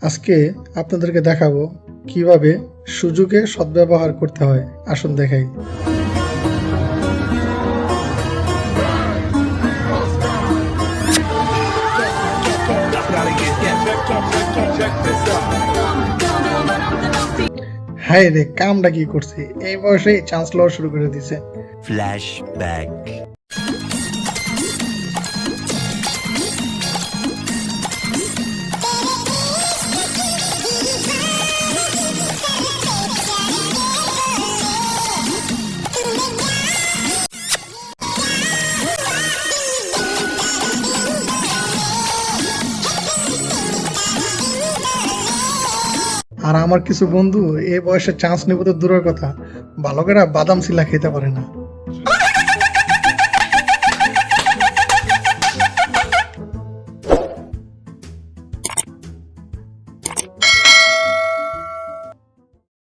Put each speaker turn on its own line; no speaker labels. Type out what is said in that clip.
আজকে আপনাদেরকে দেখাবো কিভাবে সুযোগে সদ্ব্যবহার করতে হয়। আসুন দেখাই। হায় রে, কামটা কি করছে, এই বয়সেই চান্স লওয়া শুরু করে দিছে।
ফ্ল্যাশব্যাক।
আর আমার কিছু বন্ধু এই বয়সে চান্স নেব তো দূরের কথা, ভালো করে বাদাম চিলা খেতে পারে না।